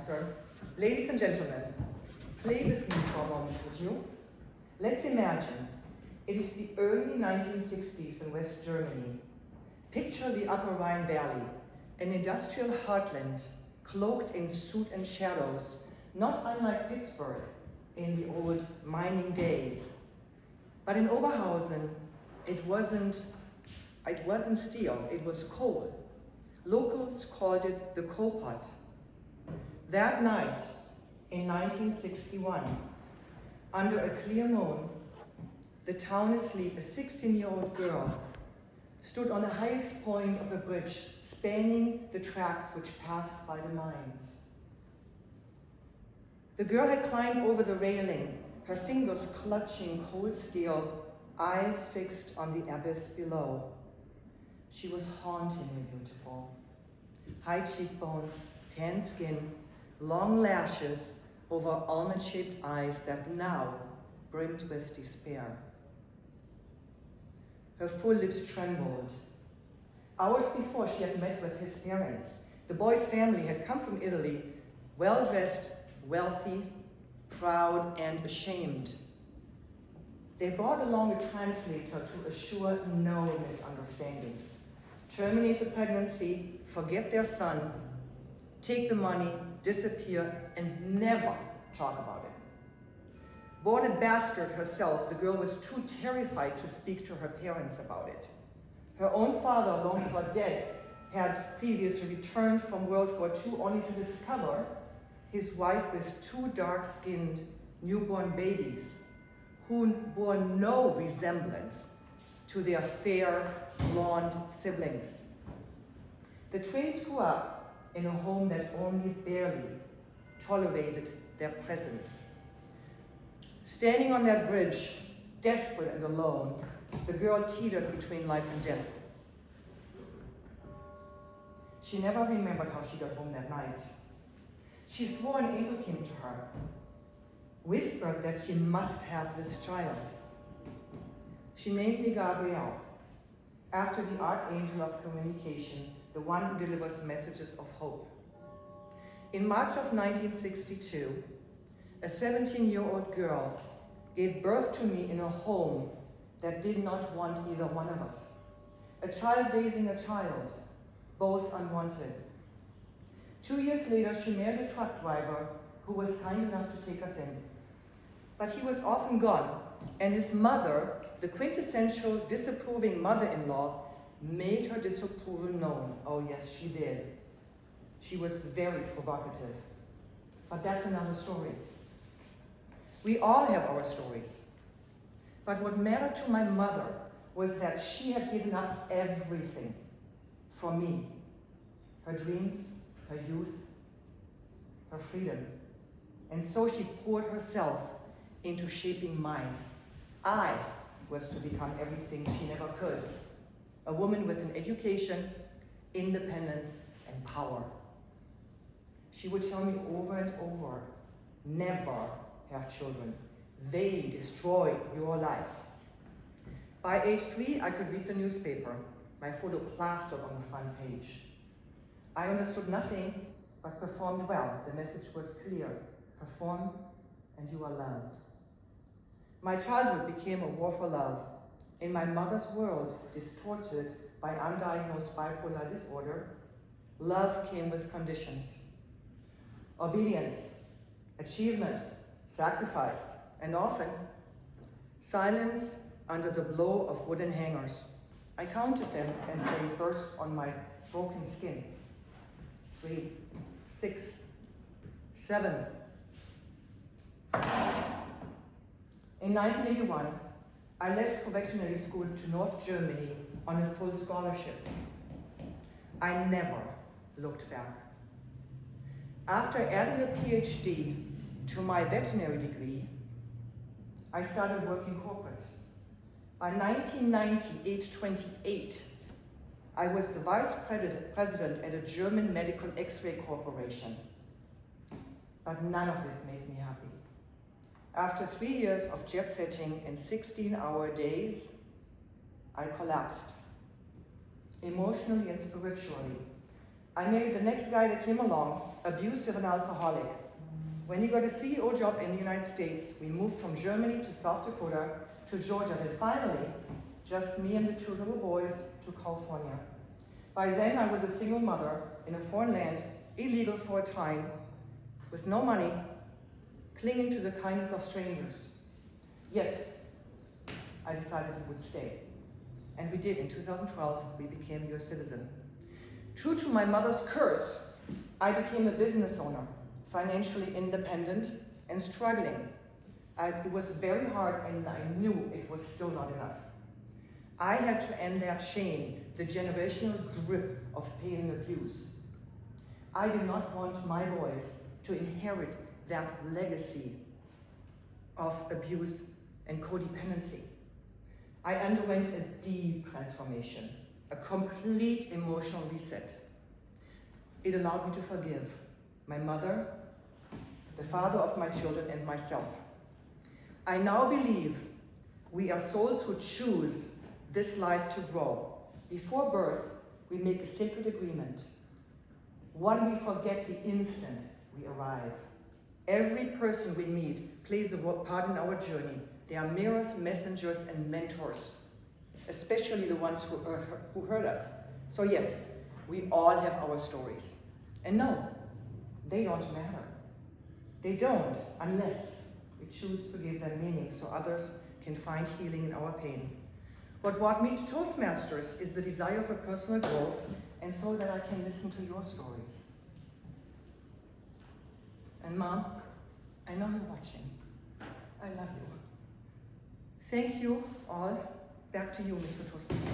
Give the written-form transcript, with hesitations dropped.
Toastmaster. Ladies and gentlemen, play with me for a moment, would you? Let's imagine it is the early 1960s in West Germany. Picture the Upper Rhine Valley, an industrial heartland cloaked in soot and shadows, not unlike Pittsburgh in the old mining days. But in Oberhausen, it wasn't steel, it was coal. Locals called it the coal pot. That night in 1961, under a clear moon, the town asleep, a 16-year-old girl stood on the highest point of a bridge, spanning the tracks which passed by the mines. The girl had climbed over the railing, her fingers clutching cold steel, eyes fixed on the abyss below. She was hauntingly beautiful. High cheekbones, tan skin, long lashes over almond-shaped eyes that now brimmed with despair. Her full lips trembled. Hours before, she had met with his parents. The boy's family had come from Italy, well-dressed, wealthy, proud, and ashamed. They brought along a translator to assure no misunderstandings. Terminate the pregnancy, forget their son, take the money, disappear, and never talk about it. Born a bastard herself, the girl was too terrified to speak to her parents about it. Her own father, long thought dead, had previously returned from World War II only to discover his wife with two dark-skinned newborn babies who bore no resemblance to their fair, blonde siblings. The twins grew up in a home that only barely tolerated their presence. Standing on that bridge, desperate and alone, the girl teetered between life and death. She never remembered how she got home that night. She swore an angel came to her, whispered that she must have this child. She named me Gabriele, after the archangel of communication, the one who delivers messages of hope. In March of 1962, a 17-year-old girl gave birth to me in a home that did not want either one of us. A child raising a child, both unwanted. 2 years later, she married a truck driver who was kind enough to take us in. But he was often gone, and his mother, the quintessential disapproving mother-in-law, made her disapproval known. Oh yes, she did. She was very provocative. But that's another story. We all have our stories. But what mattered to my mother was that she had given up everything for me. Her dreams, her youth, her freedom. And so she poured herself into shaping mine. I was to become everything she never could. A woman with an education, independence, and power. She would tell me over and over, never have children. They destroy your life. By age 3, I could read the newspaper, my photo plastered on the front page. I understood nothing, but performed well. The message was clear. Perform, and you are loved. My childhood became a war for love. In my mother's world, distorted by undiagnosed bipolar disorder, love came with conditions. Obedience, achievement, sacrifice, and often silence under the blow of wooden hangers. I counted them as they burst on my broken skin. 3, 6, 7. In 1981, I left for veterinary school to North Germany on a full scholarship. I never looked back. After adding a PhD to my veterinary degree, I started working corporate. By 1990, age 28, I was the vice president at a German medical X-ray corporation. But none of it made me happy. After 3 years of jet-setting and 16-hour days, I collapsed. Emotionally and spiritually, I married the next guy that came along, abusive and alcoholic. When he got a CEO job in the United States, we moved from Germany to South Dakota to Georgia. Then finally, just me and the 2 little boys to California. By then, I was a single mother in a foreign land, illegal for a time, with no money, clinging to the kindness of strangers. Yet, I decided we would stay. And we did. In 2012, we became a US citizen. True to my mother's curse, I became a business owner, financially independent and struggling. It was very hard, and I knew it was still not enough. I had to end that chain, the generational grip of pain and abuse. I did not want my boys to inherit that legacy of abuse and codependency. I underwent a deep transformation, a complete emotional reset. It allowed me to forgive my mother, the father of my children, and myself. I now believe we are souls who choose this life to grow. Before birth, we make a sacred agreement. One we forget the instant we arrive. Every person we meet plays a part in our journey. They are mirrors, messengers, and mentors, especially the ones who hurt us. So yes, we all have our stories. And no, they don't matter. They don't, unless we choose to give them meaning so others can find healing in our pain. What brought me to Toastmasters is the desire for personal growth, and so that I can listen to your stories. And Mom, I know you're watching. I love you. Thank you all. Back to you, Mr. Toastmaster.